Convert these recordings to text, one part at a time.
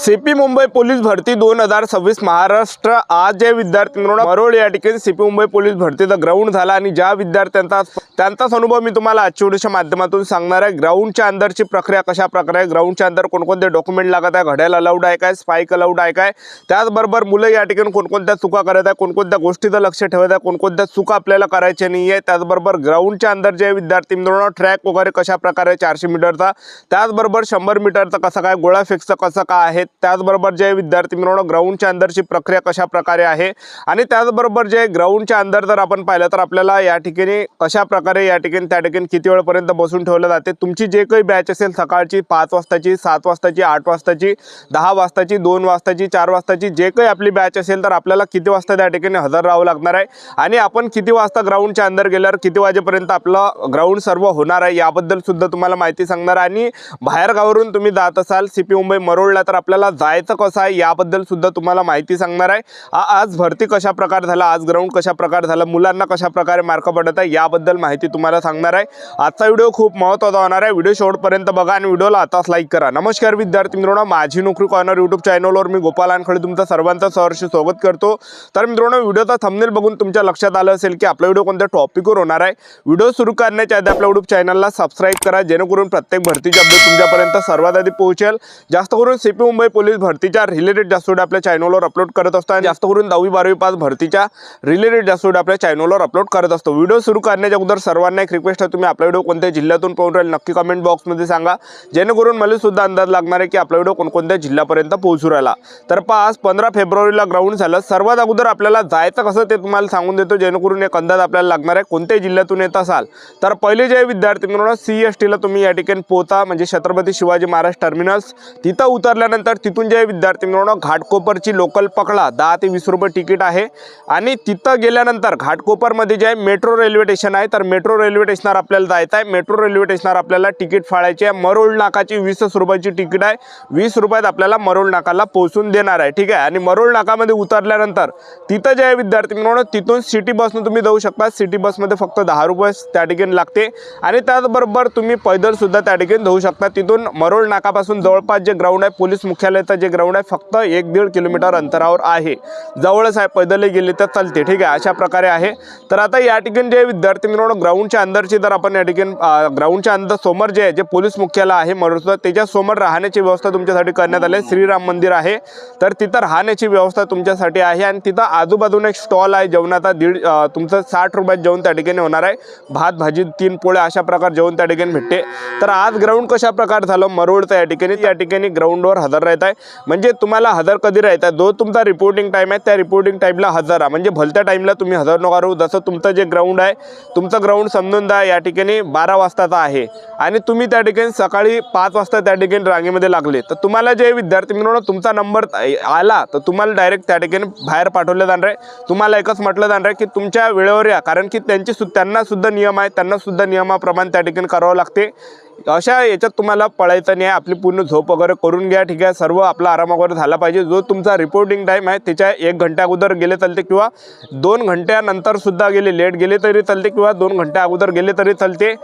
CP Mumbai police भरती 2026 महाराष्ट्र। आज जे विद्यार्थी मित्रांनो मरोळ या ठिकाणी सीपी मुंबई पोलीस भरतीचा ग्राउंड झाला आणि ज्या विद्यार्थ्यांचाच अनुभव मी तुम्हाला आजच्या व्हिडिओच्या माध्यमातून सांगणार आहे। ग्राउंडच्या अंदरची प्रक्रिया कशा प्रकारे आहे, ग्राउंडच्या अंदर कोणकोणते डॉक्युमेंट लागत आहे, घड्याळ अलाउड आहे काय, स्पाइक अलाउड आहे काय, त्याचबरोबर मुलं या ठिकाणी कोणकोणत्या चुका करत आहे, कोणकोणत्या गोष्टीचं लक्ष ठेवत आहे, कोणकोणत्या चुका आपल्याला करायच्या नाही आहे, त्याचबरोबर ग्राउंडच्या अंदर जे विद्यार्थी मित्रांनो ट्रॅक वगैरे कशा प्रकारे 400 मीटरचा, त्याचबरोबर 100 मीटरचा कसं काय, गोळा फेकचं कसं काय आहे, त्याचबरोबर जे विद्यार्थी मित्रांनो ग्राउंडच्या अंदरची प्रक्रिया कशा प्रकारे आहे आणि त्याचबरोबर जे ग्राउंडच्या अंदर जर आपण पाहिलं तर आपल्याला या ठिकाणी कशा प्रकारे या ठिकाणी त्या ठिकाणी किती वेळपर्यंत बसून ठेवलं जाते। तुमची जे काही बॅच असेल सकाळची 5 वाजताची, 7 वाजताची, 8 वाजताची, 10 वाजताची, 2 वाजताची, 4 वाजताची जे काही आपली बॅच असेल तर आपल्याला किती वाजता त्या ठिकाणी हजर राहावं लागणार आहे आणि आपण किती वाजता ग्राउंडच्या अंदर गेल्यावर किती वाजेपर्यंत आपलं ग्राउंड सर्व होणार आहे याबद्दल सुद्धा तुम्हाला माहिती सांगणार आहे। आणि बाहेर गावावरून तुम्ही जात असाल सीपी मुंबई मरोळला तर आपल्याला जायचं कसं आहे याबद्दल सुद्धा तुम्हाला माहिती सांगणार आहे। आज भरती कशा प्रकारे झाला, आज ग्राउंड कशा प्रकारे झाला, मुलांना कशा प्रकारे मार्क पडत आहे याबद्दल माहिती तुम्हाला सांगणार आहे। आजचा व्हिडिओ खूप महत्त्वाचा होणार आहे, व्हिडिओ शेवटपर्यंत बघा आणि व्हिडिओला आताच लाईक करा। नमस्कार विद्यार्थी मित्रांनो, माझी नोकरी कॉर्नर यूट्यूब चॅनलवर मी गोपाल आनखळे तुमचं सर्वांचं सहर्ष स्वागत करतो। तर मित्रांनो व्हिडिओचा थंबनेल बघून तुमच्या लक्षात आलं असेल की आपला व्हिडिओ कोणत्या टॉपिकवर होणार आहे। व्हिडिओ सुरू करण्याच्या आधी आपल्या यूट्यूब चॅनलला सबस्क्राइब करा जेणेकरून प्रत्येक भरतीचे अपडेट तुमच्यापर्यंत सर्वात आधी पोहोचेल। जास्त करून सीपी मुंबई पोलीस भरतीच्या रिलेटेड जास्त व्हिडिओ आपल्या चॅनलवर अपलोड करत असतो आणि जास्त करून 10वी 12वी पास भरतीच्या रिलेटेड जास्त व्हिडिओ आपल्या चॅनलवर अपलोड करत असतो। व्हिडिओ सुरू करण्याच्या अगोदर सर्वांना एक रिक्वेस्ट आहे, तुम्ही आपला व्हिडिओ कोणत्या जिल्ह्यातून पाहून राहिले नक्की कमेंट बॉक्समध्ये सांगा जेणेकरून मला सुद्धा अंदाज लागणार आहे की आपला व्हिडिओ कोणकोणत्या जिल्ह्यापर्यंत पोहोचू राहिला। तर आज 15 फेब्रुवारीला ग्राउंड झालं। सर्वात अगोदर आपल्याला जायचं कसं ते तुम्हाला सांगून देतो जेणेकरून एक अंदाज आपल्याला लागणार आहे कोणत्या जिल्ह्यातून येत असाल तर पहिले जे विद्यार्थी मित्रांनो CST ला तुम्ही या ठिकाणी पोहता म्हणजे छत्रपती शिवाजी महाराज टर्मिनस, तिथं उतरल्यानंतर तिथून जे विद्यार्थी मित्रांनो घाटकोपरची लोकल पकडा, 10 ते 20 रुपये तिकीट आहे आणि तिथं गेल्यानंतर घाटकोपरमध्ये जे मेट्रो रेल्वे स्टेशन आहे तर मेट्रो रेल्वे स्टेशनवर आपल्याला जायचं आहे। मेट्रो रेल्वे स्टेशनवर आपल्याला तिकीट फाळायची आहे। मरोळ नाकाची 20 रुपयाची तिकीट आहे, 20 रुपयात आपल्याला मरोळ नाकाला पोहोचून देणार आहे, ठीक आहे। आणि मरोळ नाकामध्ये उतरल्यानंतर तिथं जे विद्यार्थी मित्रांनो तिथून सिटी बसने तुम्ही जाऊ शकता। सिटी बसमध्ये फक्त 10 रुपये त्या ठिकाणी लागते आणि त्याचबरोबर तुम्ही पैदल सुद्धा त्या ठिकाणी जाऊ शकता। तिथून मरोळ नाकापासून जवळपास जे ग्राउंड आहे पोलीस मुख्यालयाचं जे ग्राउंड आहे फक्त 1-1.5 किलोमीटर अंतरावर आहे, जवळच आहे, पैदल गेले तर चालते, ठीक आहे, अशा प्रकारे आहे। तर आता या ठिकाणी जे विद्यार्थी मित्रांनो ग्राउंडच्या अंदरची जर आपण या ठिकाणी ग्राउंडच्या अंदर समोर जे आहे जे पोलीस मुख्यालय आहे मरोळचं त्याच्या समोर राहण्याची व्यवस्था तुमच्यासाठी करण्यात आली आहे। श्रीराम मंदिर आहे तर तिथं राहण्याची व्यवस्था तुमच्यासाठी आहे आणि तिथं आजूबाजूने एक स्टॉल आहे जेवणाचा, तुमचं 60 रुपयात जेवण त्या ठिकाणी होणार आहे, भात भाजी 3 पोळ्या अशा प्रकार जेवण त्या ठिकाणी भेटते। तर आज ग्राउंड कशा प्रकार झालं मरोळचं या ठिकाणी ग्राउंडवर हजर राहत आहे म्हणजे तुम्हाला हजर कधी राहत आहे, जो तुमचा रिपोर्टिंग टाइम आहे त्या रिपोर्टिंग टाइमला हजर राहा, म्हणजे भलत्या टाइमला तुम्ही हजर नका राहू। जसं तुमचं जे ग्राउंड आहे तुमचं ग्राउंड समजून द्या या ठिकाणी 12 वाजताचा आहे आणि तुम्ही त्या ठिकाणी सकाळी 5 वाजता त्या ठिकाणी रांगेमध्ये लागले तर तुम्हाला जे विद्यार्थी मित्रांनो तुमचा नंबर आला तर तुम्हाला डायरेक्ट त्या ठिकाणी बाहेर पाठवलं जाणार आहे। तुम्हाला एकच म्हटलं जाणार आहे की तुमच्या वेळेवर या, कारण की त्यांना सुद्धा नियम आहे, त्यांना सुद्धा नियमाप्रमाणे त्या ठिकाणी करावं लागते। अशा याच्यात तुम्हाला पळायचं नाही, आपली पूर्ण झोप वगैरे करून घ्या, ठीक आहे, सर्व आपला आराम वगैरे झाला पाहिजे। जो तुमचा रिपोर्टिंग टाईम आहे त्याच्या 1 घंटा अगोदर गेले चालते किंवा 2 घंट्यानंतर सुद्धा गेले, लेट गेले तरी चालते किंवा 2 घंट्या अगोदर गेले तरी चालते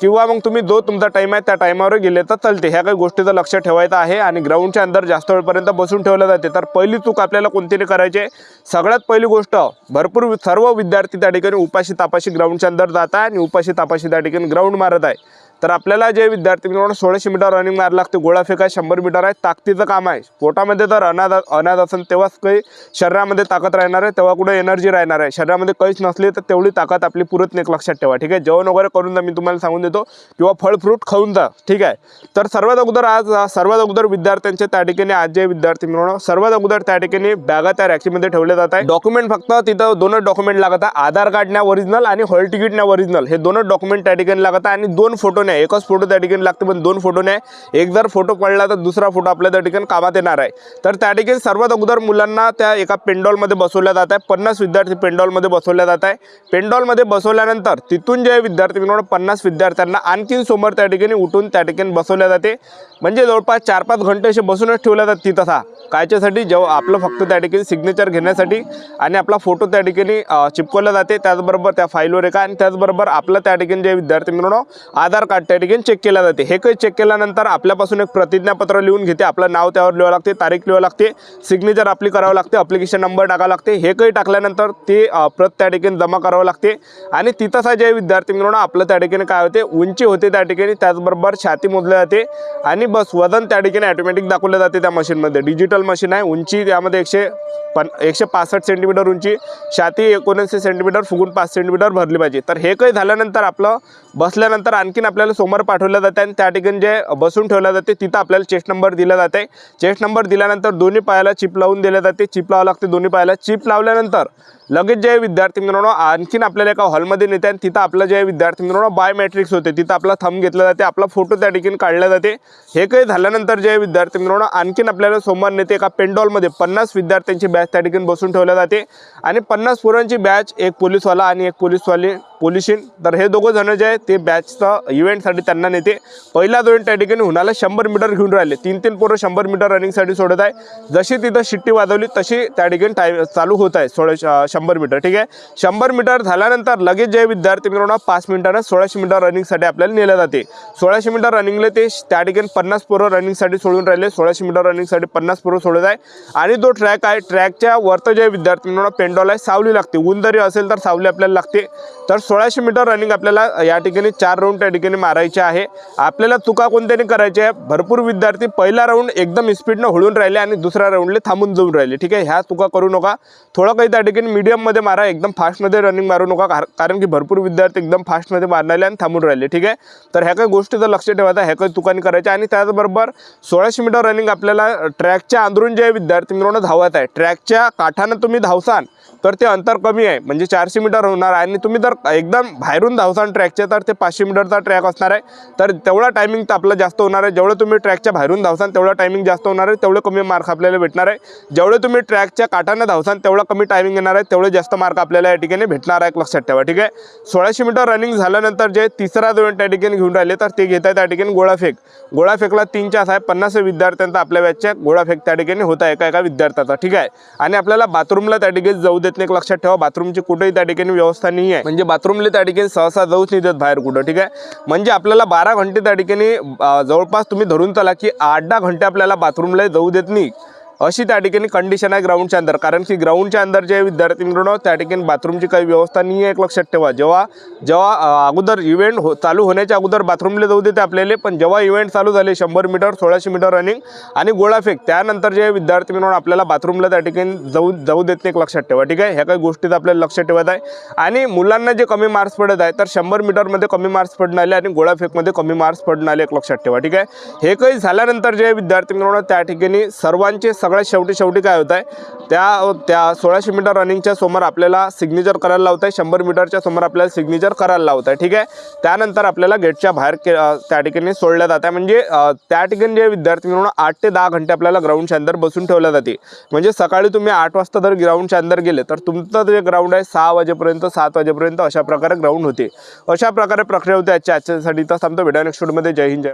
किंवा मग तुम्ही जो तुमचा टाईम आहे त्या टाईमावर गेले तर चालते। ह्या काही गोष्टीचं लक्ष ठेवायचं आहे आणि ग्राउंडच्या अंदर जास्त वेळपर्यंत बसून ठेवलं जाते। तर पहिली चूक आपल्याला कोणती नाही करायची, सगळ्यात पहिली गोष्ट भरपूर सर्व विद्यार्थी त्या ठिकाणी उपाशी तापाशी ग्राउंडच्या अंदर जात आहे आणि उपाशी तापाशी त्या ठिकाणी ग्राउंड मारत आहे। तर आपल्याला जे विद्यार्थी मित्रांनो 1600 मीटर रनिंग मारायला लागते, गोळा फेका 100 मीटर आहे, ताकदीचं काम आहे। पोटामध्ये जर अनाद असेल तेव्हाच काही शरीरामध्ये ताकद राहणार आहे, तेव्हा कुठे एनर्जी राहणार आहे। शरीरामध्ये काहीच नसली तर तेवढी ताकद आपली पुरत नाही, लक्षात ठेवा, ठीक आहे। जेवण वगैरे करून जा, मी तुम्हाला सांगून देतो, किंवा फळ फ्रूट खाऊन जा, ठीक आहे। तर सर्वात अगोदर विद्यार्थ्यांचे त्या ठिकाणी आज जे विद्यार्थी मित्रांनो सर्वात अगोदर त्या ठिकाणी बॅगा त्या रॅकीमध्ये ठेवले जात आहे। डॉक्युमेंट फक्त तिथं 2 डॉक्युमेंट लागत आहे, आधार कार्ड ना ओरिजिनल आणि हॉल तिकीट ना ओरिजिनल, हे 2 डॉक्युमेंट त्या ठिकाणी लागत आहे आणि 2 फोटो नाही, एकच फोटो त्या ठिकाणी लागते पण 2 फोटो नाही, एक जर फोटो पडला तर दुसरा फोटो आपल्या त्या ठिकाणी कामात येणार आहे। तर त्या ठिकाणी सर्वात अगोदर मुलांना त्या एका पेंडॉलमध्ये बसवल्या जात आहे, 50 विद्यार्थी पेंडॉलमध्ये बसवल्या जात आहे। पेंडॉलमध्ये बसवल्यानंतर तिथून जे विद्यार्थी मित्रांनो 50 विद्यार्थ्यांना आणखीन समोर त्या ठिकाणी उठून त्या ठिकाणी बसवल्या जाते, म्हणजे जवळपास 4-5 घंटे असे बसूनच ठेवल्या जातात तिथं कायच्यासाठी, जेव्हा आपलं फक्त त्या ठिकाणी सिग्नेचर घेण्यासाठी आणि आपला फोटो त्या ठिकाणी चिपकवला जाते, त्याचबरोबर त्या फाईलवर एका आणि त्याचबरोबर आपलं त्या ठिकाणी जे विद्यार्थी मित्रांनो आधार कार्ड कार्ड त्या ठिकाणी चेक केला जाते। हे काही चेक केल्यानंतर आपल्यापासून एक प्रतिज्ञापत्र लिहून घेते, आपलं नाव त्यावर लिहावं लागते, तारीख लिहावं लागते, सिग्नेचर आपली करावं लागते, ॲप्लिकेशन नंबर टाकावं लागते। हे काही टाकल्यानंतर ते प्रत त्या ठिकाणी जमा करावं लागते आणि तिथंच जे विद्यार्थी मित्रांनो आपलं त्या ठिकाणी काय होते, उंची होते त्या ठिकाणी, त्याचबरोबर छाती मोजली जाते आणि बस वजन त्या ठिकाणी ऑटोमॅटिक दाखवलं जाते त्या मशीनमध्ये। डिजिटल मशीन आहे, उंची त्यामध्ये 165 सेंटीमीटर उंची, छाती 79 सेंटीमीटर, फुगून 5 सेंटीमीटर भरली पाहिजे। तर हे काही झाल्यानंतर आपलं बसल्यानंतर आणखीन आपल्याला समोर पाठवलं जाते आणि त्या ठिकाणी जे बसून ठेवलं जाते तिथं आपल्याला चेस्ट नंबर दिला जाते। चेस्ट नंबर दिल्यानंतर दोन्ही पायाला चिप लावून दिले जाते, चिप लावावं लागते दोन्ही पायाला। चिप लावल्यानंतर लगेच जे विद्यार्थी मित्रांनो आणखीन आपल्याला एका हॉलमध्ये नेते आणि तिथं आपलं जे विद्यार्थी मित्रांनो बायोमेट्रिक्स होते, तिथं आपला थंब घेतला जाते, आपला फोटो त्या ठिकाणी काढला जाते। हे काही झाल्यानंतर जे विद्यार्थी मित्रांनो आणखीन आपल्याला सोमवार नेते एका पेंडॉलमध्ये 50 विद्यार्थ्यांची बॅच त्या ठिकाणी बसून ठेवल्या जाते आणि 50 पोरांची बॅच, एक पोलीसवाला आणि एक पोलिसीन, तर हे दोघं जण जे आहे ते बॅचचं इव्हेंटसाठी त्यांना नेते। पहिला इव्हेंट त्या ठिकाणी हुनाला 100 मीटर घेऊन राहिले, 3 पोरं 100 मीटर रनिंगसाठी सोडत आहे। जशी तिथं शिट्टी वाजवली तशी त्या ठिकाणी टाईम चालू होत आहे 100 मीटर, ठीक आहे। 100 मीटर झाल्यानंतर लगेच जे विद्यार्थी मित्रांनो 5 मिनिटांना 1600 मीटर रनिंगसाठी आपल्याला नेलं जाते। 1600 मीटर रनिंगला ते त्या ठिकाणी 50 पोरं रनिंगसाठी सोडून राहिले, 1600 मीटर रनिंगसाठी 50 पोरं सोडत आहे आणि तो ट्रॅक आहे, ट्रॅकच्या वरतं जे विद्यार्थी मित्रांनो पेंडॉल आहे, सावली लागते, ऊन जरी असेल तर सावली आपल्याला लागते। तर 1600 मीटर रनिंग आपल्याला या ठिकाणी 4 राऊंड त्या ठिकाणी मारायचे आहे। आपल्याला चुका कोणत्याने करायच्या आहे, भरपूर विद्यार्थी पहिला राऊंड एकदम स्पीडनं होळून राहिले आणि दुसऱ्या राऊंडला थांबून जाऊन राहिले, ठीक आहे। ह्या चुका करू नका, थोडं काही त्या ठिकाणी मीडियममध्ये मारा, एकदम फास्टमध्ये रनिंग मारू नका, कारण की भरपूर विद्यार्थी एकदम फास्टमध्ये मारणारे आणि थांबून राहिले, ठीक आहे। तर ह्या काही गोष्टी तर लक्ष ठेवायचा, ह्या काही चुका नाही करायच्या। आणि त्याचबरोबर 1600 मीटर रनिंग आपल्याला ट्रॅकच्या अंदरून जे विद्यार्थी मित्रांनो धावत आहे, ट्रॅकच्या काठानं तुम्ही धावसान तर ते अंतर कमी आहे, म्हणजे 400 मीटर होणार आहे आणि तुम्ही जर एकदम बाहेरून धावसान ट्रॅकचे तर ते 500 मीटरचा ट्रॅक असणार आहे, तर तेवढा टायमिंग तर आपला जास्त होणार आहे। जेवढं तुम्ही ट्रॅकच्या बाहेरून धावसान तेवढा टायमिंग जास्त होणार आहे, तेवढे कमी मार्क आपल्याला भेटणार आहे। जेवढे तुम्ही ट्रॅकच्या काठानं धावसान तेवढा कमी टायमिंग येणार आहे, तेवढे जास्त मार्क आपल्याला या ठिकाणी भेटणार आहे, लक्षात ठेवा, ठीक आहे। 1600 मीटर रनिंग झाल्यानंतर जे तिसरा इव्हेंट त्या ठिकाणी घेऊन राहिले तर ते घेत आहे त्या ठिकाणी गोळाफेक। गोळाफेकला 3 तास आहे, 50 विद्यार्थ्यांचा आपल्या बॅचच्या गोळाफेक त्या ठिकाणी होत आहे एका विद्यार्थ्याचा, ठीक आहे। आणि आपल्याला बाथरूमला त्या ठिकाणी जाऊ देत नाही, लक्षात ठेवा, बाथरूमची कुठेही त्या ठिकाणी व्यवस्था नाही आहे, म्हणजे बाथरूमला त्या ठिकाणी सहसा जाऊच नाही देत बाहेर कुठं, ठीक आहे। म्हणजे आपल्याला 12 घंटे त्या ठिकाणी जवळपास तुम्ही धरून चला की 8-10 घंटे आपल्याला बाथरूमला जाऊ देत नाही, अशी त्या ठिकाणी कंडिशन आहे ग्राउंडच्या अंदर। कारण की ग्राउंडच्या अंदर जे विद्यार्थी मित्रांनो त्या ठिकाणी बाथरूमची काही व्यवस्था नाही आहे, लक्षात ठेवा। जेव्हा अगोदर इव्हेंट चालू होण्याच्या अगोदर बाथरूमला जाऊ देते आपल्याला, पण जेव्हा इव्हेंट चालू झाले 100 मीटर 1600 मीटर रनिंग आणि गोळाफेक, त्यानंतर जे विद्यार्थी मित्रांनो आपल्याला बाथरूमला त्या ठिकाणी जाऊ देत नाही, लक्षात ठेवा, ठीक आहे। ह्या काही गोष्टीत आपल्याला लक्षात ठेवायचं आहे। आणि मुलांना जे कमी मार्क्स पडत आहे तर 100 मीटरमध्ये कमी मार्क्स पडून आले आणि गोळाफेकमध्ये कमी मार्क्स पडून आले, लक्षात ठेवा, ठीक आहे। हे काही झाल्यानंतर जे विद्यार्थी मित्रांनो त्या ठिकाणी सर्वांचे सगळ्यात शेवटी काय होत आहे, त्या 1600 मीटर रनिंगच्या समोर आपल्याला सिग्नेचर करायला लावत आहे, 100 मीटरच्या समोर आपल्याला सिग्नेचर करायला लावत आहे, ठीक आहे। त्यानंतर आपल्याला गेटच्या बाहेर त्या ठिकाणी सोडल्या जात आहे, म्हणजे त्या ठिकाणी जे विद्यार्थी मित्रांनो 8 ते 10 घंटे आपल्याला ग्राउंडच्या अंदर बसून ठेवल्या जाते। म्हणजे सकाळी तुम्ही 8 वाजता जर ग्राउंडच्या अंदर गेले तर तुमचं जे ग्राउंड आहे 6 वाजेपर्यंत 7 वाजेपर्यंत अशा प्रकारे ग्राउंड होते। अशा प्रकारे प्रक्रिया होते आजच्यासाठी। तर थांबतो, भेटूया नेक्स्ट व्हिडिओमध्ये। जय हिंद, जय